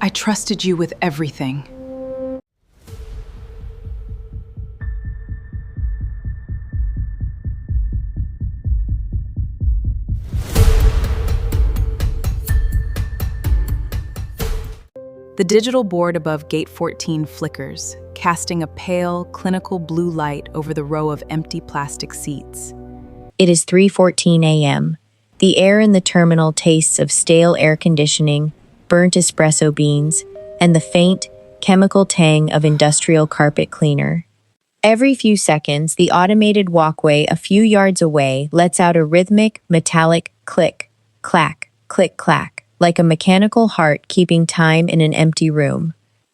I trusted you with everything. The digital board above Gate 14 flickers, casting a pale, clinical blue light over the row of empty plastic seats. It is 3:14 a.m. The air in the terminal tastes of stale air conditioning, burnt espresso beans, and the faint, chemical tang of industrial carpet cleaner. Every few seconds, the automated walkway a few yards away lets out a rhythmic, metallic click, clack, click, clack, like a mechanical heart keeping time in an empty room.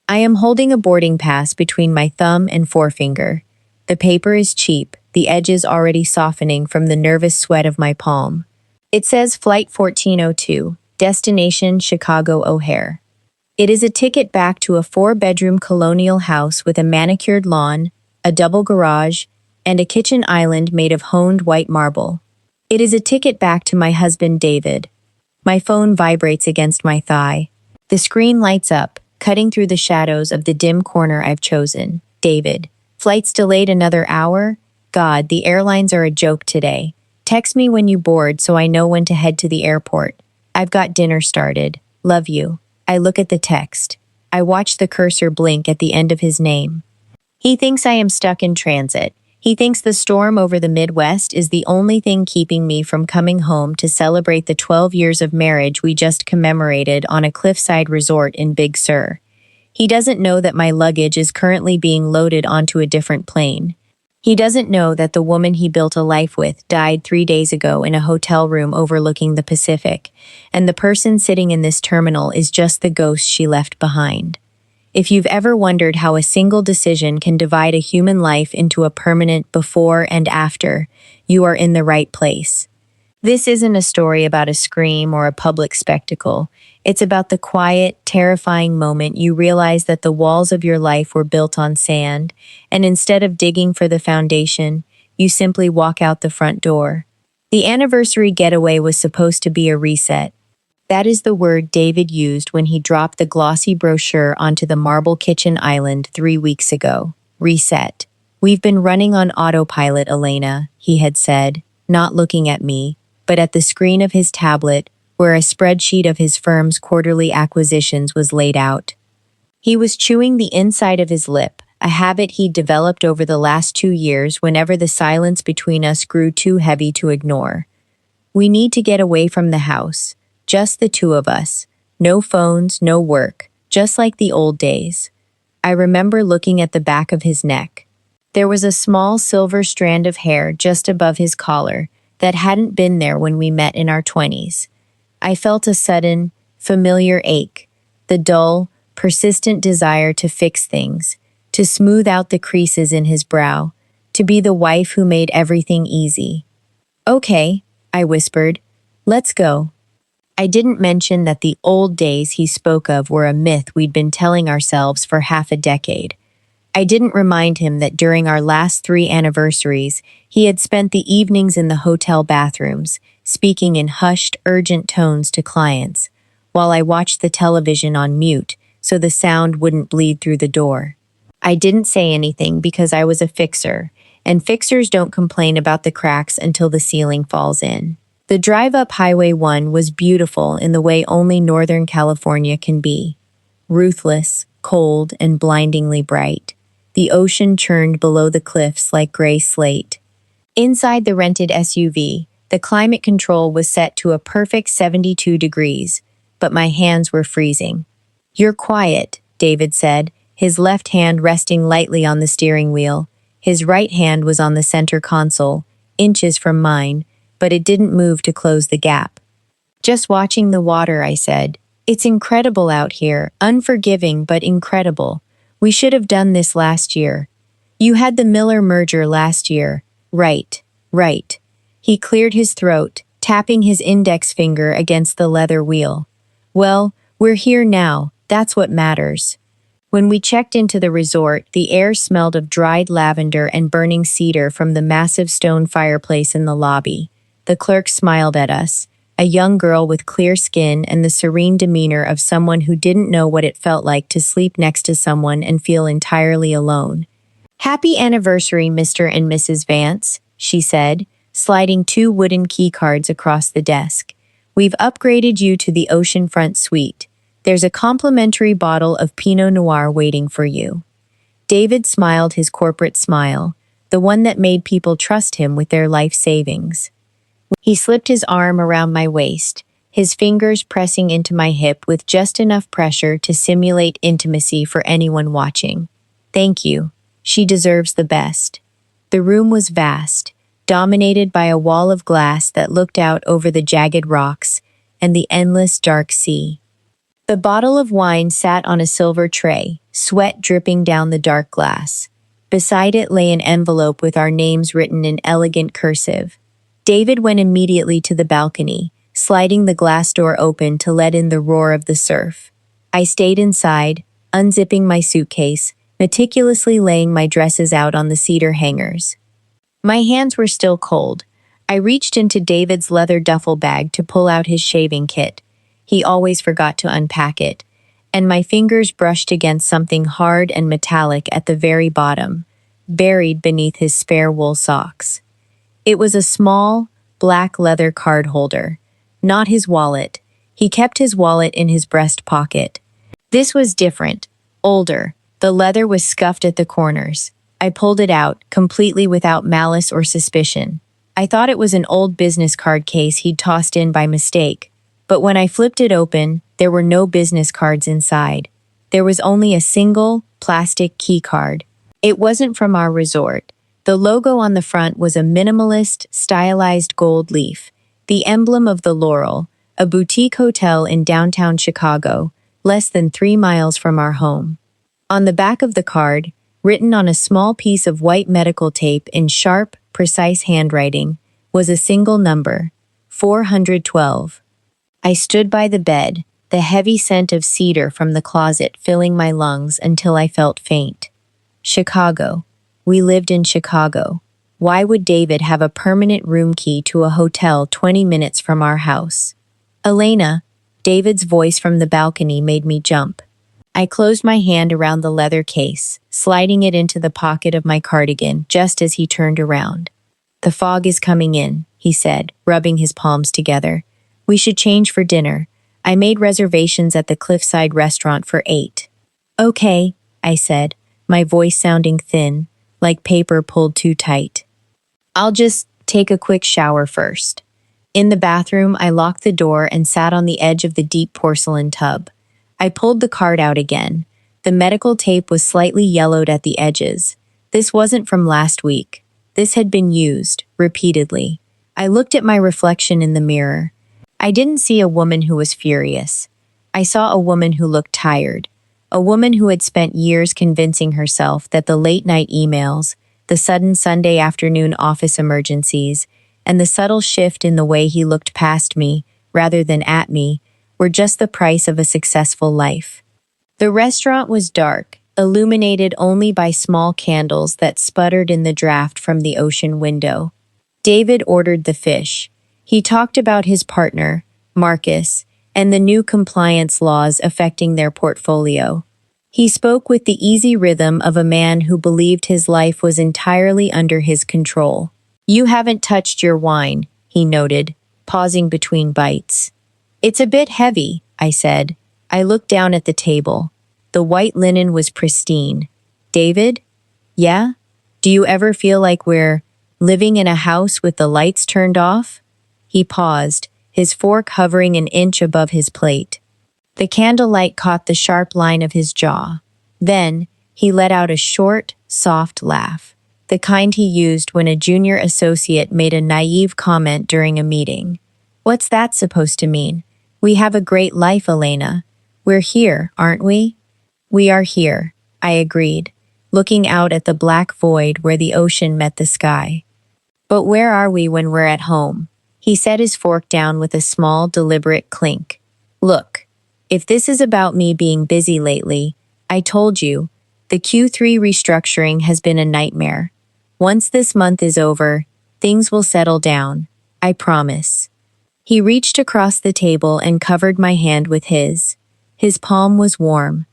I am holding a boarding pass between my thumb and forefinger. The paper is cheap, the edges already softening from the nervous sweat of my palm. It says Flight 1402, Destination Chicago O'Hare. It is a ticket back to a 4-bedroom colonial house with a manicured lawn, a double garage, and a kitchen island made of honed white marble. It is a ticket back to my husband David. My phone vibrates against my thigh. The screen lights up, cutting through the shadows of the dim corner I've chosen. David. Flight's delayed another hour? God, the airlines are a joke today. Text me when you board so I know when to head to the airport. I've got dinner started. Love you. I look at the text. I watch the cursor blink at the end of his name. He thinks I am stuck in transit. He thinks the storm over the Midwest is the only thing keeping me from coming home to celebrate the 12 years of marriage we just commemorated on a cliffside resort in Big Sur. He doesn't know that my luggage is currently being loaded onto a different plane. He doesn't know that the woman he built a life with died 3 days ago in a hotel room overlooking the Pacific, and the person sitting in this terminal is just the ghost she left behind. If you've ever wondered how a single decision can divide a human life into a permanent before and after, you are in the right place. This isn't a story about a scream or a public spectacle. It's about the quiet, terrifying moment you realize that the walls of your life were built on sand, and instead of digging for the foundation, you simply walk out the front door. The anniversary getaway was supposed to be a reset. That is the word David used when he dropped the glossy brochure onto the marble kitchen island 3 weeks ago. Reset. We've been running on autopilot, Elena, he had said, not looking at me, but at the screen of his tablet, where a spreadsheet of his firm's quarterly acquisitions was laid out. He was chewing the inside of his lip, a habit he'd developed over the last 2 years whenever the silence between us grew too heavy to ignore. We need to get away from the house, just the two of us. No phones, no work, just like the old days. I remember looking at the back of his neck. There was a small silver strand of hair just above his collar that hadn't been there when we met in our 20s. I felt a sudden, familiar ache, the dull, persistent desire to fix things, to smooth out the creases in his brow, to be the wife who made everything easy. Okay, I whispered, let's go. I didn't mention that the old days he spoke of were a myth we'd been telling ourselves for half a decade. I didn't remind him that during our last 3 anniversaries, he had spent the evenings in the hotel bathrooms, speaking in hushed, urgent tones to clients, while I watched the television on mute so the sound wouldn't bleed through the door. I didn't say anything because I was a fixer, and fixers don't complain about the cracks until the ceiling falls in. The drive up Highway 1 was beautiful in the way only Northern California can be. Ruthless, cold, and blindingly bright. The ocean churned below the cliffs like gray slate. Inside the rented SUV, the climate control was set to a perfect 72 degrees, but my hands were freezing. You're quiet, David said, his left hand resting lightly on the steering wheel. His right hand was on the center console, inches from mine, but it didn't move to close the gap. Just watching the water, I said. It's incredible out here, unforgiving but incredible. We should have done this last year. You had the Miller merger last year. Right. He cleared his throat, tapping his index finger against the leather wheel. Well, we're here now. That's what matters. When we checked into the resort, the air smelled of dried lavender and burning cedar from the massive stone fireplace in the lobby. The clerk smiled at us. a young girl with clear skin and the serene demeanor of someone who didn't know what it felt like to sleep next to someone and feel entirely alone. "Happy anniversary, Mr. and Mrs. Vance," she said, sliding 2 wooden key cards across the desk. "We've upgraded you to the oceanfront suite. There's a complimentary bottle of Pinot Noir waiting for you." David smiled his corporate smile, the one that made people trust him with their life savings. He slipped his arm around my waist, his fingers pressing into my hip with just enough pressure to simulate intimacy for anyone watching. "Thank you. She deserves the best." The room was vast, dominated by a wall of glass that looked out over the jagged rocks and the endless dark sea. The bottle of wine sat on a silver tray, sweat dripping down the dark glass. Beside it lay an envelope with our names written in elegant cursive. David went immediately to the balcony, sliding the glass door open to let in the roar of the surf. I stayed inside, unzipping my suitcase, meticulously laying my dresses out on the cedar hangers. My hands were still cold. I reached into David's leather duffel bag to pull out his shaving kit. He always forgot to unpack it, and my fingers brushed against something hard and metallic at the very bottom, buried beneath his spare wool socks. It was a small, black leather card holder, not his wallet. He kept his wallet in his breast pocket. This was different, older. The leather was scuffed at the corners. I pulled it out, completely without malice or suspicion. I thought it was an old business card case he'd tossed in by mistake, but when I flipped it open, there were no business cards inside. There was only a single, plastic key card. It wasn't from our resort. The logo on the front was a minimalist, stylized gold leaf, the emblem of the Laurel, a boutique hotel in downtown Chicago, less than 3 miles from our home. On the back of the card, written on a small piece of white medical tape in sharp, precise handwriting, was a single number, 412. I stood by the bed, the heavy scent of cedar from the closet filling my lungs until I felt faint. Chicago. We lived in Chicago. Why would David have a permanent room key to a hotel 20 minutes from our house? "Elena," David's voice from the balcony made me jump. I closed my hand around the leather case, sliding it into the pocket of my cardigan just as he turned around. "The fog is coming in," he said, rubbing his palms together. "We should change for dinner. I made reservations at the Cliffside restaurant for 8. "Okay," I said, my voice sounding thin, like paper pulled too tight. "I'll just take a quick shower first." In the bathroom, I locked the door and sat on the edge of the deep porcelain tub. I pulled the card out again. The medical tape was slightly yellowed at the edges. This wasn't from last week. This had been used, repeatedly. I looked at my reflection in the mirror. I didn't see a woman who was furious. I saw a woman who looked tired. A woman who had spent years convincing herself that the late-night emails, the sudden Sunday afternoon office emergencies, and the subtle shift in the way he looked past me, rather than at me, were just the price of a successful life. The restaurant was dark, illuminated only by small candles that sputtered in the draft from the ocean window. David ordered the fish. He talked about his partner, Marcus, and the new compliance laws affecting their portfolio. He spoke with the easy rhythm of a man who believed his life was entirely under his control. "You haven't touched your wine," he noted, pausing between bites. "It's a bit heavy," I said. I looked down at the table. The white linen was pristine. "David? Yeah? Do you ever feel like we're living in a house with the lights turned off?" He paused, his fork hovering an inch above his plate. The candlelight caught the sharp line of his jaw. Then, he let out a short, soft laugh, the kind he used when a junior associate made a naive comment during a meeting. "What's that supposed to mean? We have a great life, Elena. We're here, aren't we?" "We are here," I agreed, looking out at the black void where the ocean met the sky. "But where are we when we're at home?" He set his fork down with a small, deliberate clink. "Look, if this is about me being busy lately, I told you, the Q3 restructuring has been a nightmare. Once this month is over, things will settle down. I promise." He reached across the table and covered my hand with his. His palm was warm.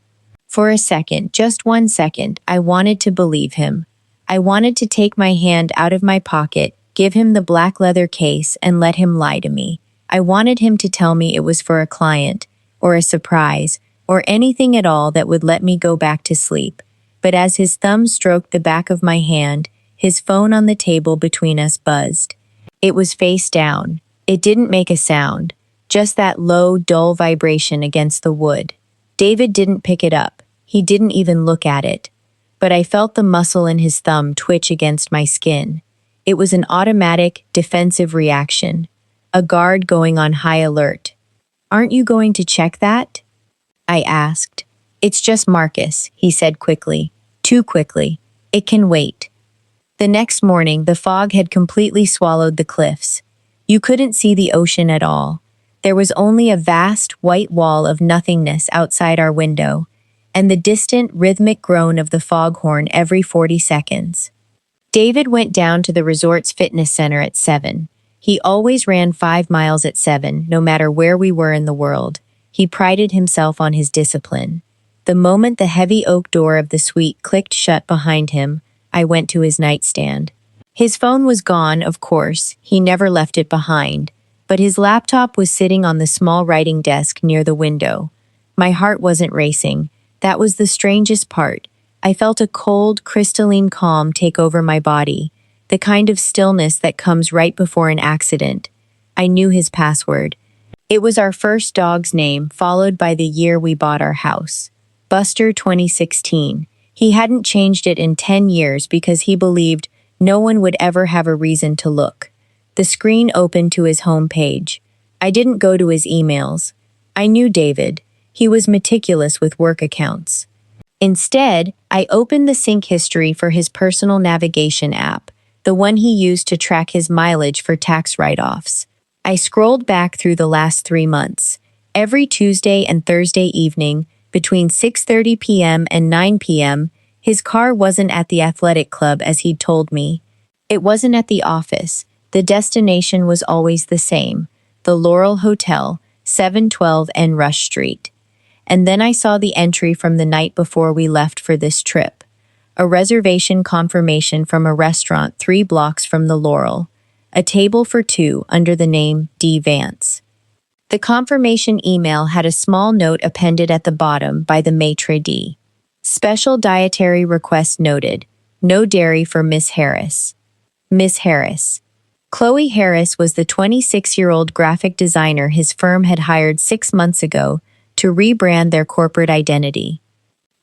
For a second, just 1 second, I wanted to believe him. I wanted to take my hand out of my pocket, give him the black leather case, and let him lie to me. I wanted him to tell me it was for a client, or a surprise, or anything at all that would let me go back to sleep. But as his thumb stroked the back of my hand, his phone on the table between us buzzed. It was face down. It didn't make a sound, just that low, dull vibration against the wood. David didn't pick it up. He didn't even look at it. But I felt the muscle in his thumb twitch against my skin. It was an automatic, defensive reaction. A guard going on high alert. "Aren't you going to check that?" I asked. "It's just Marcus," he said quickly. Too quickly. "It can wait." The next morning, the fog had completely swallowed the cliffs. You couldn't see the ocean at all. There was only a vast, white wall of nothingness outside our window, and the distant, rhythmic groan of the foghorn every 40 seconds. David went down to the resort's fitness center at 7. He always ran 5 miles at 7, no matter where we were in the world. He prided himself on his discipline. The moment the heavy oak door of the suite clicked shut behind him, I went to his nightstand. His phone was gone, of course. He never left it behind. But his laptop was sitting on the small writing desk near the window. My heart wasn't racing. That was the strangest part. I felt a cold, crystalline calm take over my body, the kind of stillness that comes right before an accident. I knew his password. It was our first dog's name, followed by the year we bought our house. Buster 2016. He hadn't changed it in 10 years because he believed no one would ever have a reason to look. The screen opened to his home page. I didn't go to his emails. I knew David. He was meticulous with work accounts. Instead, I opened the sync history for his personal navigation app, the one he used to track his mileage for tax write-offs. I scrolled back through the last 3 months. Every Tuesday and Thursday evening, between 6:30 p.m. and 9 p.m., his car wasn't at the athletic club as he'd told me. It wasn't at the office. The destination was always the same, the Laurel Hotel, 712 N Rush Street. And then I saw the entry from the night before we left for this trip. A reservation confirmation from a restaurant 3 blocks from the Laurel. A table for 2 under the name D. Vance. The confirmation email had a small note appended at the bottom by the maitre d'. Special dietary request noted. No dairy for Miss Harris. Miss Harris. Chloe Harris was the 26-year-old graphic designer his firm had hired 6 months ago to rebrand their corporate identity.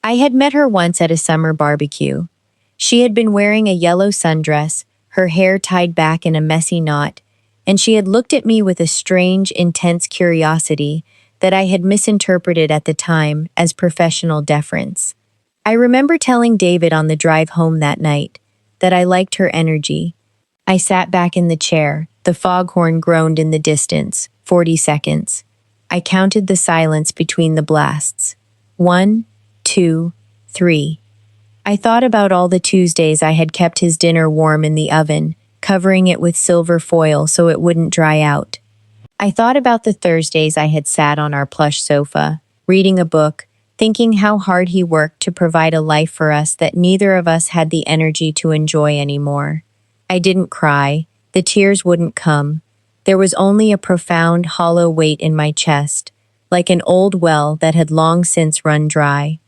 I had met her once at a summer barbecue. She had been wearing a yellow sundress, her hair tied back in a messy knot, and she had looked at me with a strange, intense curiosity that I had misinterpreted at the time as professional deference. I remember telling David on the drive home that night that I liked her energy. I sat back in the chair. The foghorn groaned in the distance. 40 seconds. I counted the silence between the blasts. 1, 2, 3. I thought about all the Tuesdays I had kept his dinner warm in the oven, covering it with silver foil so it wouldn't dry out. I thought about the Thursdays I had sat on our plush sofa, reading a book, thinking how hard he worked to provide a life for us that neither of us had the energy to enjoy anymore. I didn't cry. The tears wouldn't come. There was only a profound, hollow weight in my chest, like an old well that had long since run dry.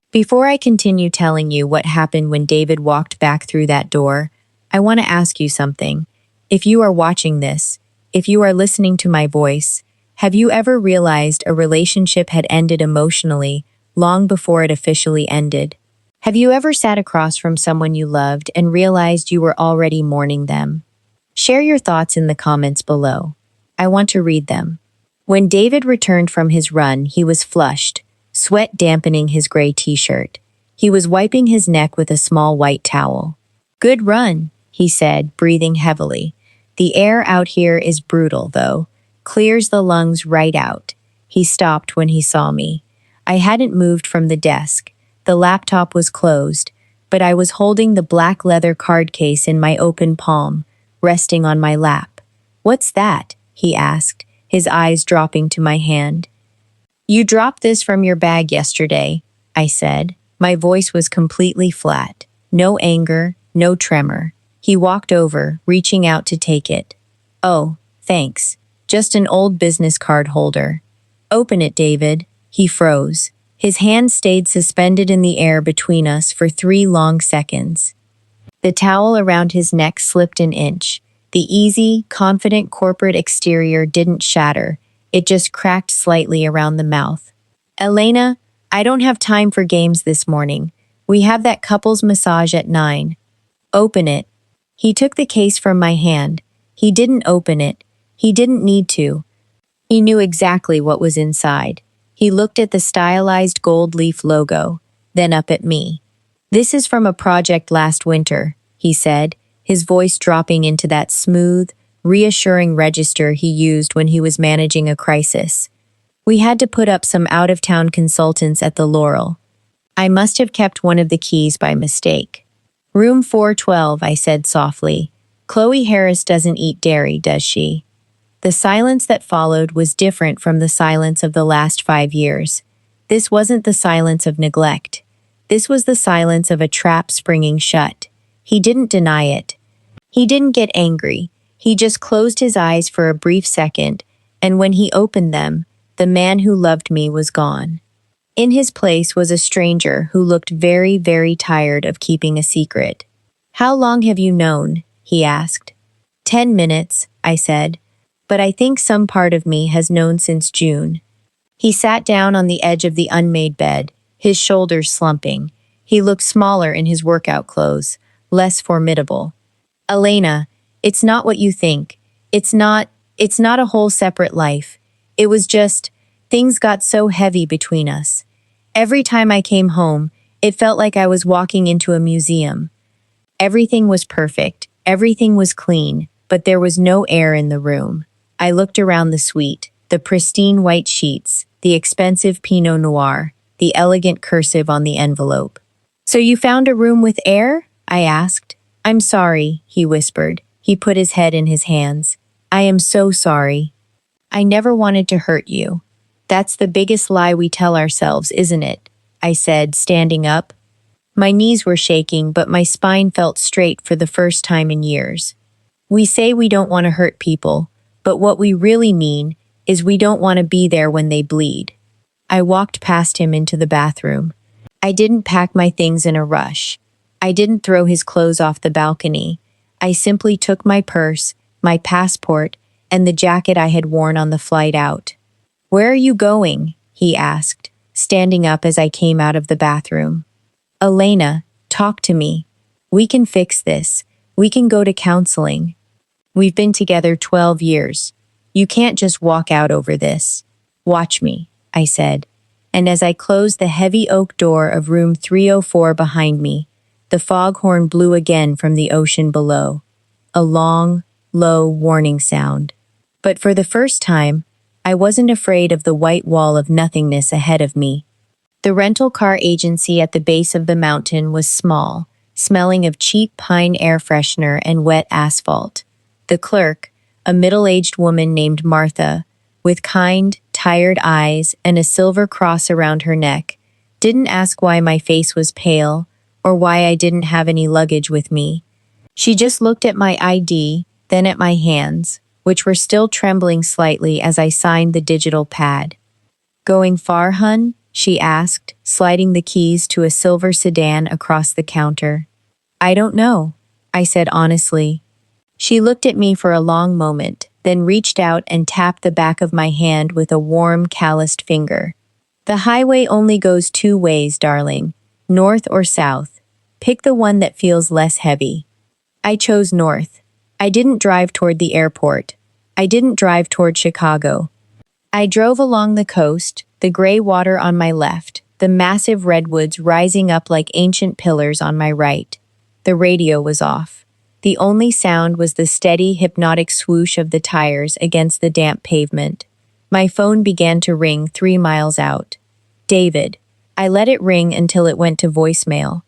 Before I continue telling you what happened when David walked back through that door, I want to ask you something. If you are watching this, if you are listening to my voice, have you ever realized a relationship had ended emotionally long before it officially ended? Have you ever sat across from someone you loved and realized you were already mourning them? Share your thoughts in the comments below. I want to read them. When David returned from his run, he was flushed, sweat dampening his gray t-shirt. He was wiping his neck with a small white towel. "Good run," he said, breathing heavily. "The air out here is brutal, though. Clears the lungs right out." He stopped when he saw me. I hadn't moved from the desk. The laptop was closed, but I was holding the black leather card case in my open palm, resting on my lap. "What's that?" he asked, his eyes dropping to my hand. "You dropped this from your bag yesterday," I said. My voice was completely flat. No anger, no tremor. He walked over, reaching out to take it. "Oh, thanks. Just an old business card holder." "Open it, David." He froze. His hand stayed suspended in the air between us for 3 long seconds. The towel around his neck slipped an inch. The easy, confident corporate exterior didn't shatter. It just cracked slightly around the mouth. "Elena, I don't have time for games this morning. We have that couple's massage at 9. "Open it." He took the case from my hand. He didn't open it. He didn't need to. He knew exactly what was inside. He looked at the stylized gold leaf logo, then up at me. "This is from a project last winter," he said, his voice dropping into that smooth, reassuring register he used when he was managing a crisis. "We had to put up some out-of-town consultants at the Laurel. I must have kept one of the keys by mistake." "Room 412, I said softly. "Chloe Harris doesn't eat dairy, does she?" The silence that followed was different from the silence of the last 5 years. This wasn't the silence of neglect. This was the silence of a trap springing shut. He didn't deny it. He didn't get angry. He just closed his eyes for a brief second, and when he opened them, the man who loved me was gone. In his place was a stranger who looked very, very tired of keeping a secret. "How long have you known?" he asked. 10 minutes, I said, "but I think some part of me has known since June." He sat down on the edge of the unmade bed, his shoulders slumping. He looked smaller in his workout clothes, less formidable. "Elena, it's not what you think. It's not a whole separate life. It was just, things got so heavy between us. Every time I came home, it felt like I was walking into a museum. Everything was perfect, everything was clean, but there was no air in the room. I looked around the suite, the pristine white sheets, the expensive Pinot Noir, the elegant cursive on the envelope. "So you found a room with air?" I asked. "I'm sorry," he whispered. He put his head in his hands. "I am so sorry. I never wanted to hurt you." "That's the biggest lie we tell ourselves, isn't it?" I said, standing up. My knees were shaking, but my spine felt straight for the first time in years. We say we don't want to hurt people, but what we really mean is we don't want to be there when they bleed. I walked past him into the bathroom. I didn't pack my things in a rush. I didn't throw his clothes off the balcony. I simply took my purse, my passport, and the jacket I had worn on the flight out. "Where are you going?" he asked, standing up as I came out of the bathroom. "Elena, talk to me. We can fix this. We can go to counseling. We've been together 12 years. You can't just walk out over this. Watch me," I said. And as I closed the heavy oak door of room 304 behind me, the foghorn blew again from the ocean below. A long, low warning sound. But for the first time, I wasn't afraid of the white wall of nothingness ahead of me. The rental car agency at the base of the mountain was small, smelling of cheap pine air freshener and wet asphalt. The clerk, a middle-aged woman named Martha, with kind, tired eyes and a silver cross around her neck, didn't ask why my face was pale or why I didn't have any luggage with me. She just looked at my ID, then at my hands, which were still trembling slightly as I signed the digital pad. "Going far, hun?" she asked, sliding the keys to a silver sedan across the counter. "I don't know," I said honestly. She looked at me for a long moment, then reached out and tapped the back of my hand with a warm, calloused finger. "The highway only goes 2 ways, darling. North or south. Pick the one that feels less heavy." I chose north. I didn't drive toward the airport. I didn't drive toward Chicago. I drove along the coast, the gray water on my left, the massive redwoods rising up like ancient pillars on my right. The radio was off. The only sound was the steady, hypnotic swoosh of the tires against the damp pavement. My phone began to ring 3 miles out. "David." I let it ring until it went to voicemail.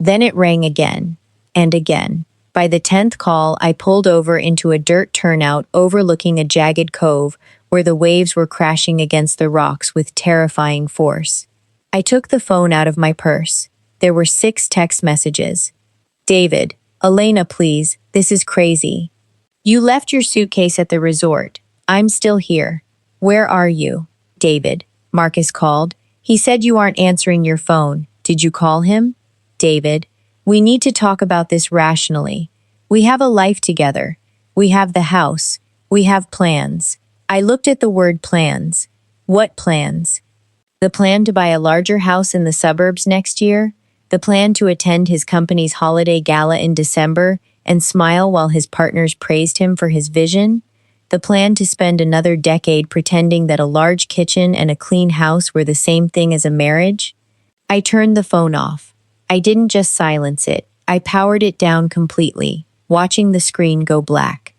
Then it rang again, and again. By the 10th call, I pulled over into a dirt turnout overlooking a jagged cove where the waves were crashing against the rocks with terrifying force. I took the phone out of my purse. There were 6 text messages. David, Elena, please, this is crazy. You left your suitcase at the resort. I'm still here. Where are you? David, Marcus called. He said you aren't answering your phone. Did you call him? David, we need to talk about this rationally. We have a life together. We have the house. We have plans. I looked at the word plans. What plans? The plan to buy a larger house in the suburbs next year? The plan to attend his company's holiday gala in December and smile while his partners praised him for his vision? The plan to spend another decade pretending that a large kitchen and a clean house were the same thing as a marriage? I turned the phone off. I didn't just silence it. I powered it down completely, watching the screen go black.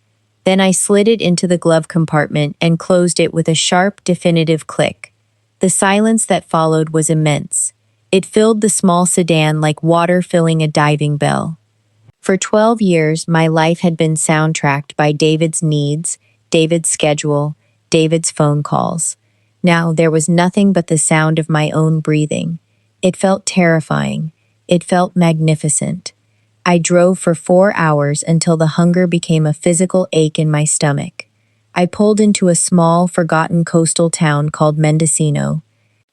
Then I slid it into the glove compartment and closed it with a sharp, definitive click. The silence that followed was immense. It filled the small sedan like water filling a diving bell. For 12 years, my life had been soundtracked by David's needs, David's schedule, David's phone calls. Now there was nothing but the sound of my own breathing. It felt terrifying. It felt magnificent. I drove for 4 hours until the hunger became a physical ache in my stomach. I pulled into a small, forgotten coastal town called Mendocino.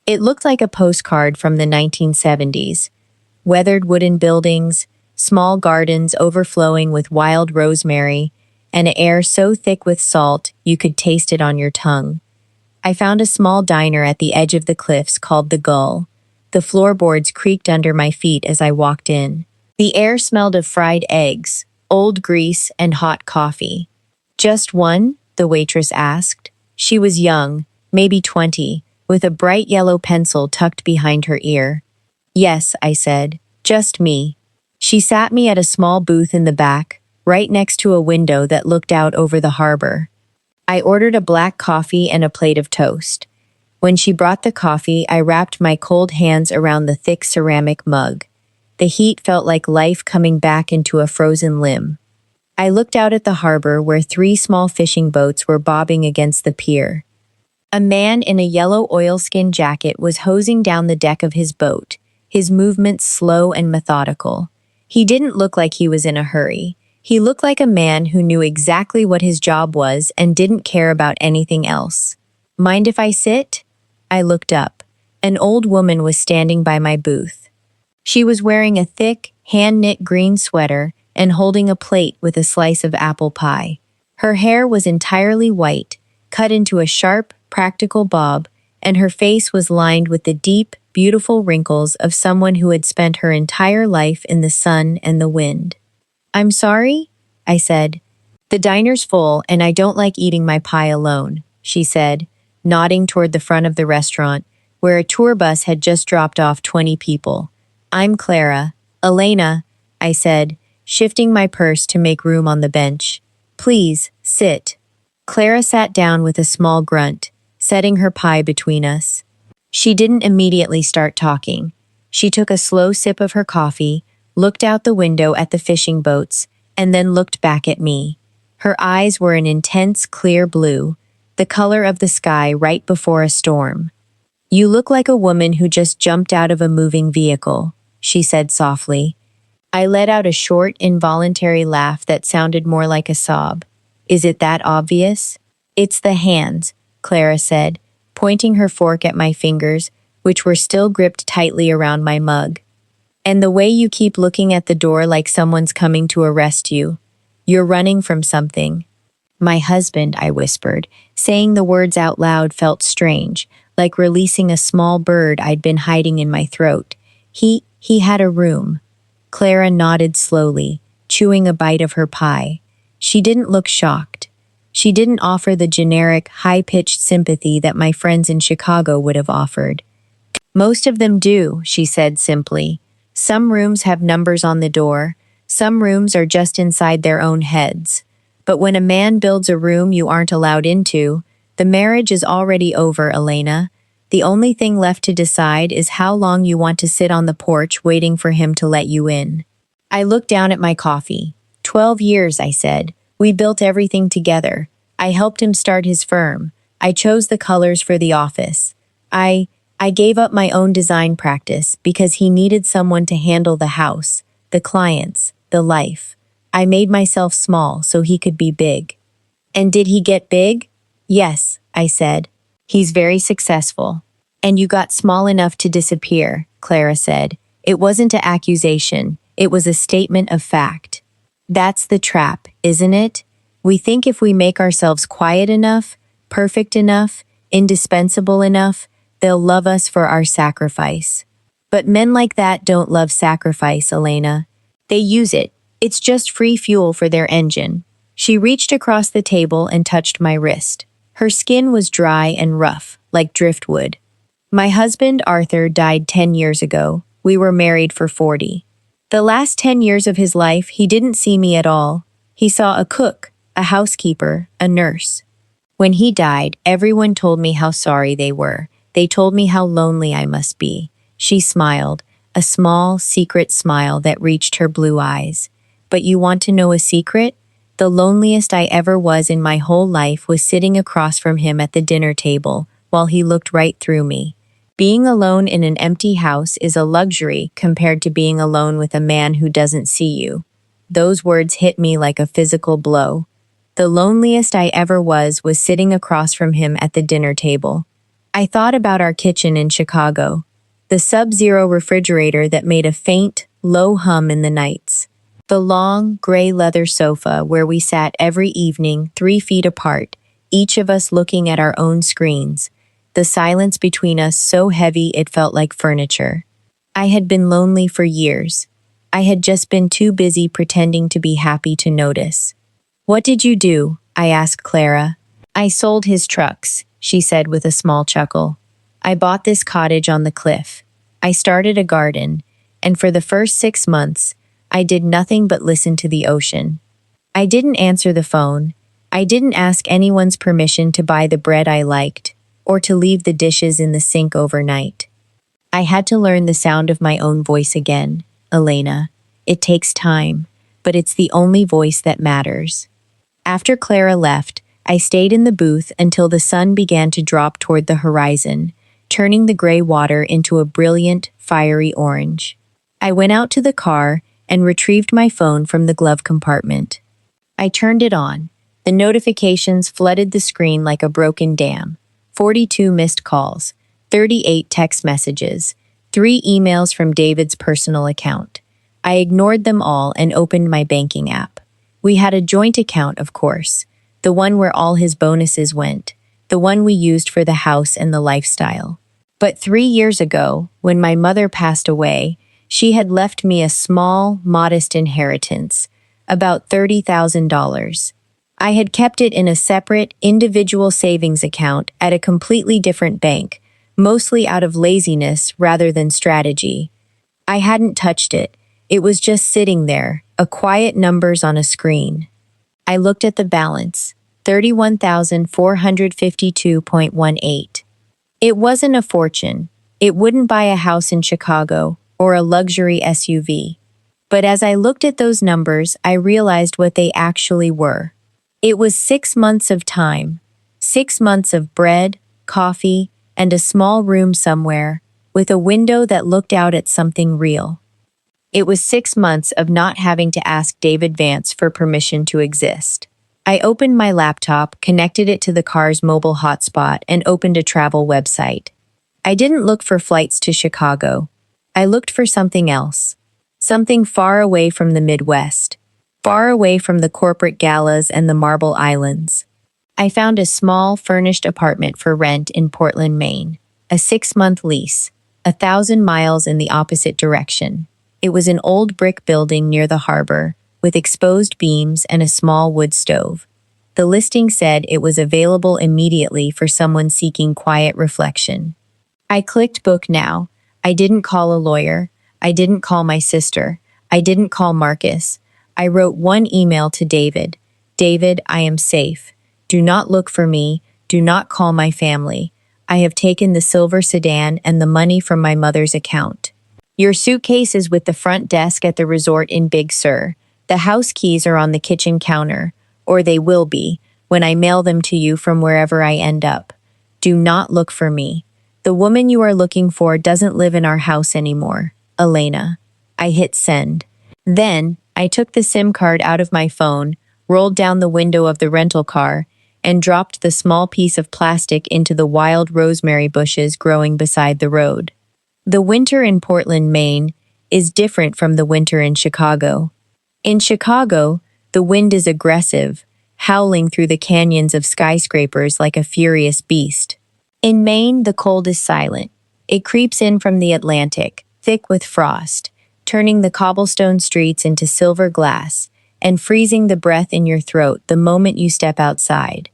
It looked like a postcard from the 1970s. Weathered wooden buildings, small gardens overflowing with wild rosemary, and an air so thick with salt you could taste it on your tongue. I found a small diner at the edge of the cliffs called The Gull. The floorboards creaked under my feet as I walked in. The air smelled of fried eggs, old grease, and hot coffee. Just one? The waitress asked. She was young, maybe 20, with a bright yellow pencil tucked behind her ear. Yes, I said, just me. She sat me at a small booth in the back, right next to a window that looked out over the harbor. I ordered a black coffee and a plate of toast. When she brought the coffee, I wrapped my cold hands around the thick ceramic mug. The heat felt like life coming back into a frozen limb. I looked out at the harbor where 3 small fishing boats were bobbing against the pier. A man in a yellow oilskin jacket was hosing down the deck of his boat, his movements slow and methodical. He didn't look like he was in a hurry. He looked like a man who knew exactly what his job was and didn't care about anything else. Mind if I sit? I looked up. An old woman was standing by my booth. She was wearing a thick, hand-knit green sweater and holding a plate with a slice of apple pie. Her hair was entirely white, cut into a sharp, practical bob, and her face was lined with the deep, beautiful wrinkles of someone who had spent her entire life in the sun and the wind. I'm sorry? I said. The diner's full and I don't like eating my pie alone, she said, nodding toward the front of the restaurant, where a tour bus had just dropped off 20 people. I'm Clara. Elena, I said, shifting my purse to make room on the bench. Please, sit. Clara sat down with a small grunt, setting her pie between us. She didn't immediately start talking. She took a slow sip of her coffee, looked out the window at the fishing boats, and then looked back at me. Her eyes were an intense, clear blue, the color of the sky right before a storm. You look like a woman who just jumped out of a moving vehicle, she said softly. I let out a short, involuntary laugh that sounded more like a sob. Is it that obvious? It's the hands, Clara said, pointing her fork at my fingers, which were still gripped tightly around my mug. And the way you keep looking at the door like someone's coming to arrest you. You're running from something. My husband, I whispered. Saying the words out loud felt strange, like releasing a small bird I'd been hiding in my throat. He had a room. Clara nodded slowly, chewing a bite of her pie. She didn't look shocked. She didn't offer the generic, high-pitched sympathy that my friends in Chicago would have offered. Most of them do, she said simply. Some rooms have numbers on the door. Some rooms are just inside their own heads. But when a man builds a room you aren't allowed into, the marriage is already over, Elena. The only thing left to decide is how long you want to sit on the porch waiting for him to let you in. I looked down at my coffee. 12 years, I said. We built everything together. I helped him start his firm. I chose the colors for the office. I gave up my own design practice because he needed someone to handle the house, the clients, the life. I made myself small so he could be big. And did he get big? Yes, I said. He's very successful. And you got small enough to disappear, Clara said. It wasn't an accusation. It was a statement of fact. That's the trap, isn't it? We think if we make ourselves quiet enough, perfect enough, indispensable enough, they'll love us for our sacrifice. But men like that don't love sacrifice, Elena. They use it. It's just free fuel for their engine. She reached across the table and touched my wrist. Her skin was dry and rough, like driftwood. My husband, Arthur, died 10 years ago. We were married for 40. The last 10 years of his life, he didn't see me at all. He saw a cook, a housekeeper, a nurse. When he died, everyone told me how sorry they were. They told me how lonely I must be. She smiled, a small, secret smile that reached her blue eyes. But you want to know a secret? The loneliest I ever was in my whole life was sitting across from him at the dinner table, while he looked right through me. Being alone in an empty house is a luxury compared to being alone with a man who doesn't see you. Those words hit me like a physical blow. The loneliest I ever was sitting across from him at the dinner table. I thought about our kitchen in Chicago, the sub-zero refrigerator that made a faint, low hum in the nights. The long, gray leather sofa where we sat every evening 3 feet apart, each of us looking at our own screens. The silence between us so heavy it felt like furniture. I had been lonely for years. I had just been too busy pretending to be happy to notice. What did you do? I asked Clara. I sold his trucks, she said with a small chuckle. I bought this cottage on the cliff. I started a garden, and for the first 6 months, I did nothing but listen to the ocean. I didn't answer the phone. I didn't ask anyone's permission to buy the bread I liked, or to leave the dishes in the sink overnight. I had to learn the sound of my own voice again, Elena. It takes time, but it's the only voice that matters. After Clara left, I stayed in the booth until the sun began to drop toward the horizon, turning the gray water into a brilliant, fiery orange. I went out to the car and retrieved my phone from the glove compartment. I turned it on. The notifications flooded the screen like a broken dam. 42 missed calls, 38 text messages, 3 emails from David's personal account. I ignored them all and opened my banking app. We had a joint account, of course, the one where all his bonuses went, the one we used for the house and the lifestyle. But 3 years ago, when my mother passed away, she had left me a small, modest inheritance, about $30,000. I had kept it in a separate, individual savings account at a completely different bank, mostly out of laziness rather than strategy. I hadn't touched it. It was just sitting there, a quiet numbers on a screen. I looked at the balance, $31,452.18. It wasn't a fortune. It wouldn't buy a house in Chicago or a luxury SUV. But as I looked at those numbers, I realized what they actually were. It was 6 months of time, 6 months of bread, coffee, and a small room somewhere, with a window that looked out at something real. It was 6 months of not having to ask David Vance for permission to exist. I opened my laptop, connected it to the car's mobile hotspot, and opened a travel website. I didn't look for flights to Chicago. I looked for something else. Something far away from the Midwest. Far away from the corporate galas and the Marble Islands. I found a small, furnished apartment for rent in Portland, Maine. A 6-month lease, 1,000 miles in the opposite direction. It was an old brick building near the harbor, with exposed beams and a small wood stove. The listing said it was available immediately for someone seeking quiet reflection. I clicked book now. I didn't call a lawyer. I didn't call my sister. I didn't call Marcus. I wrote one email to David. David, I am safe. Do not look for me. Do not call my family. I have taken the silver sedan and the money from my mother's account. Your suitcase is with the front desk at the resort in Big Sur. The house keys are on the kitchen counter, or they will be, when I mail them to you from wherever I end up. Do not look for me. The woman you are looking for doesn't live in our house anymore. Elena. I hit send. Then, I took the SIM card out of my phone, rolled down the window of the rental car, and dropped the small piece of plastic into the wild rosemary bushes growing beside the road. The winter in Portland, Maine, is different from the winter in Chicago. In Chicago, the wind is aggressive, howling through the canyons of skyscrapers like a furious beast. In Maine, the cold is silent. It creeps in from the Atlantic, thick with frost, turning the cobblestone streets into silver glass and freezing the breath in your throat the moment you step outside.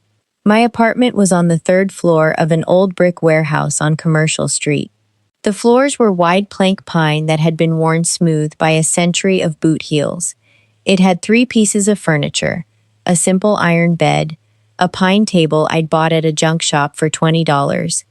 My apartment was on the third floor of an old brick warehouse on Commercial Street. The floors were wide plank pine that had been worn smooth by a century of boot heels. It had 3 pieces of furniture, a simple iron bed, a pine table I'd bought at a junk shop for $20,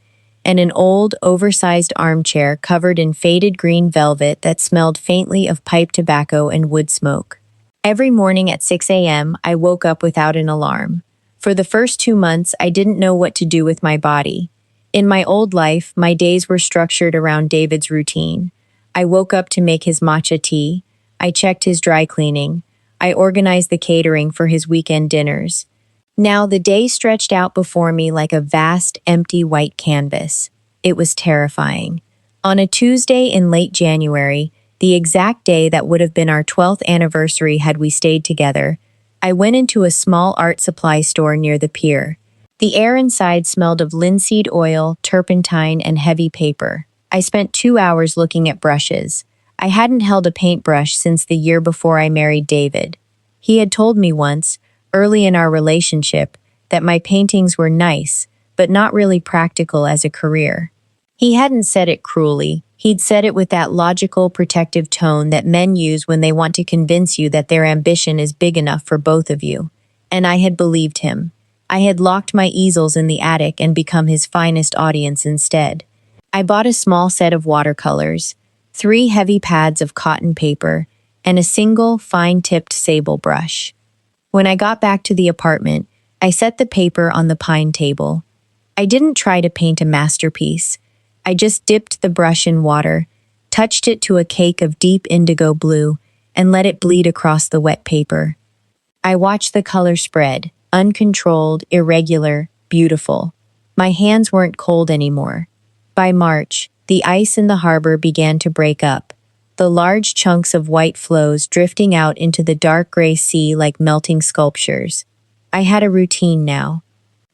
and an old, oversized armchair covered in faded green velvet that smelled faintly of pipe tobacco and wood smoke. Every morning at 6 a.m., I woke up without an alarm. For the first 2 months, I didn't know what to do with my body. In my old life, my days were structured around David's routine. I woke up to make his matcha tea. I checked his dry cleaning. I organized the catering for his weekend dinners. Now the day stretched out before me like a vast, empty white canvas. It was terrifying. On a Tuesday in late January, the exact day that would have been our 12th anniversary had we stayed together, I went into a small art supply store near the pier. The air inside smelled of linseed oil, turpentine, and heavy paper. I spent 2 hours looking at brushes. I hadn't held a paintbrush since the year before I married David. He had told me once, early in our relationship, that my paintings were nice, but not really practical as a career. He hadn't said it cruelly. He'd said it with that logical, protective tone that men use when they want to convince you that their ambition is big enough for both of you. And I had believed him. I had locked my easels in the attic and become his finest audience instead. I bought a small set of watercolors, 3 heavy pads of cotton paper, and a single, fine-tipped sable brush. When I got back to the apartment, I set the paper on the pine table. I didn't try to paint a masterpiece. I just dipped the brush in water, touched it to a cake of deep indigo blue, and let it bleed across the wet paper. I watched the color spread, uncontrolled, irregular, beautiful. My hands weren't cold anymore. By March, the ice in the harbor began to break up, the large chunks of white floes drifting out into the dark gray sea like melting sculptures. I had a routine now.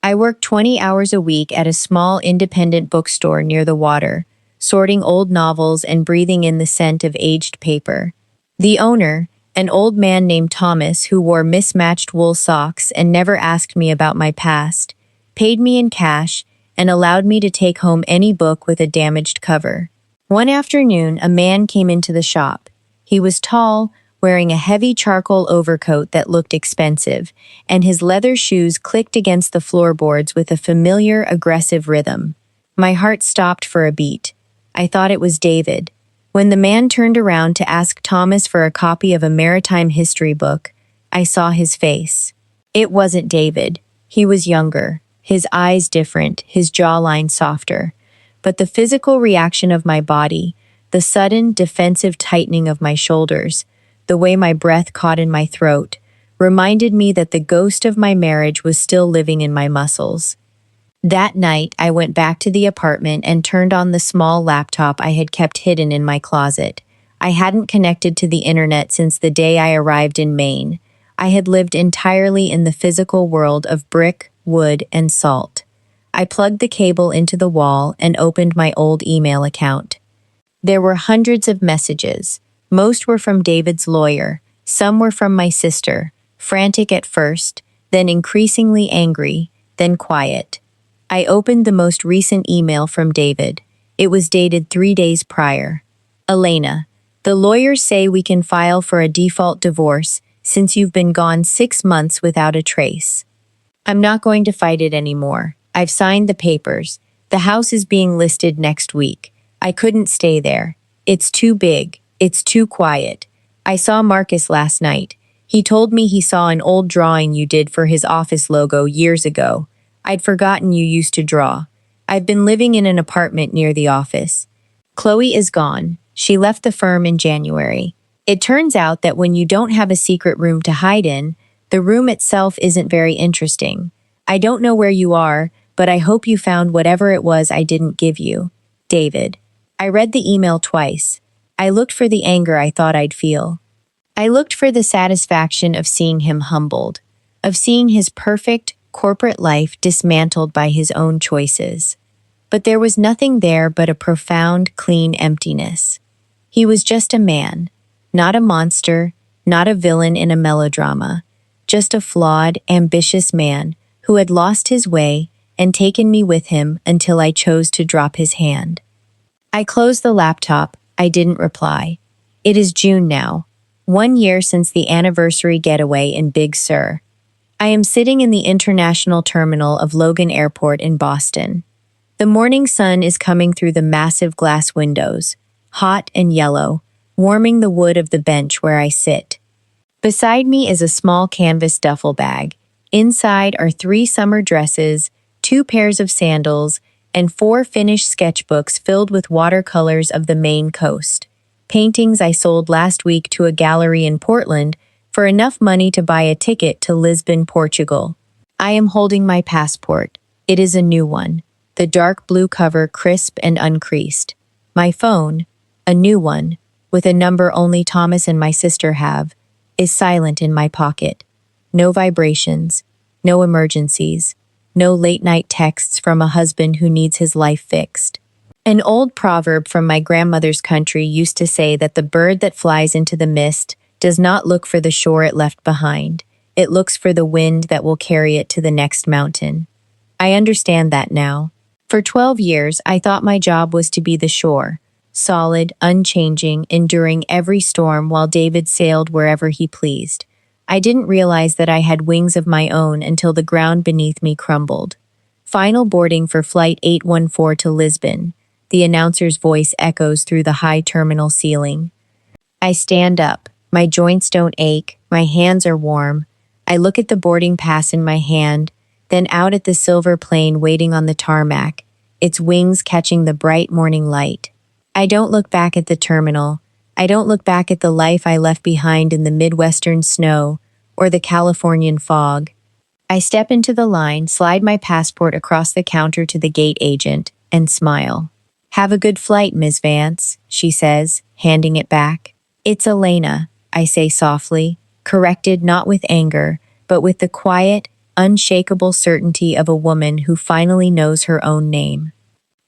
I worked 20 hours a week at a small independent bookstore near the water, sorting old novels and breathing in the scent of aged paper. The owner, an old man named Thomas who wore mismatched wool socks and never asked me about my past, paid me in cash and allowed me to take home any book with a damaged cover. One afternoon, a man came into the shop. He was tall, wearing a heavy charcoal overcoat that looked expensive, and his leather shoes clicked against the floorboards with a familiar, aggressive rhythm. My heart stopped for a beat. I thought it was David. When the man turned around to ask Thomas for a copy of a maritime history book, I saw his face. It wasn't David. He was younger, his eyes different, his jawline softer. But the physical reaction of my body, the sudden, defensive tightening of my shoulders, the way my breath caught in my throat, reminded me that the ghost of my marriage was still living in my muscles. That night, I went back to the apartment and turned on the small laptop I had kept hidden in my closet. I hadn't connected to the internet since the day I arrived in Maine. I had lived entirely in the physical world of brick, wood, and salt. I plugged the cable into the wall and opened my old email account. There were hundreds of messages. Most were from David's lawyer. Some were from my sister, frantic at first, then increasingly angry, then quiet. I opened the most recent email from David. It was dated 3 days prior. Elena, the lawyers say we can file for a default divorce since you've been gone 6 months without a trace. I'm not going to fight it anymore. I've signed the papers. The house is being listed next week. I couldn't stay there. It's too big. It's too quiet. I saw Marcus last night. He told me he saw an old drawing you did for his office logo years ago. I'd forgotten you used to draw. I've been living in an apartment near the office. Chloe is gone. She left the firm in January. It turns out that when you don't have a secret room to hide in, the room itself isn't very interesting. I don't know where you are, but I hope you found whatever it was I didn't give you. David. I read the email twice. I looked for the anger I thought I'd feel. I looked for the satisfaction of seeing him humbled, of seeing his perfect, corporate life dismantled by his own choices. But there was nothing there but a profound, clean emptiness. He was just a man, not a monster, not a villain in a melodrama, just a flawed, ambitious man who had lost his way and taken me with him until I chose to drop his hand. I closed the laptop. I didn't reply. It is June now, 1 year since the anniversary getaway in Big Sur. I am sitting in the international terminal of Logan Airport in Boston. The morning sun is coming through the massive glass windows, hot and yellow, warming the wood of the bench where I sit. Beside me is a small canvas duffel bag. Inside are 3 summer dresses, 2 pairs of sandals, and 4 finished sketchbooks filled with watercolors of the Maine coast. Paintings I sold last week to a gallery in Portland for enough money to buy a ticket to Lisbon, Portugal. I am holding my passport. It is a new one, the dark blue cover crisp and uncreased. My phone, a new one, with a number only Thomas and my sister have, is silent in my pocket. No vibrations, no emergencies, no late-night texts from a husband who needs his life fixed. An old proverb from my grandmother's country used to say that the bird that flies into the mist does not look for the shore it left behind. It looks for the wind that will carry it to the next mountain. I understand that now. For 12 years, I thought my job was to be the shore, solid, unchanging, enduring every storm while David sailed wherever he pleased. I didn't realize that I had wings of my own until the ground beneath me crumbled. Final boarding for Flight 814 to Lisbon. The announcer's voice echoes through the high terminal ceiling. I stand up. My joints don't ache. My hands are warm. I look at the boarding pass in my hand, then out at the silver plane waiting on the tarmac, its wings catching the bright morning light. I don't look back at the terminal. I don't look back at the life I left behind in the Midwestern snow or the Californian fog. I step into the line, slide my passport across the counter to the gate agent, and smile. "Have a good flight, Ms. Vance," she says, handing it back. "It's Elena," I say softly, corrected not with anger, but with the quiet, unshakable certainty of a woman who finally knows her own name.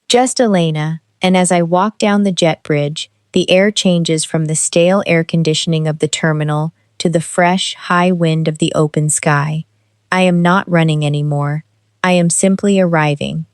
Just Elena, and as I walk down the jet bridge, the air changes from the stale air conditioning of the terminal to the fresh, high wind of the open sky. I am not running anymore. I am simply arriving.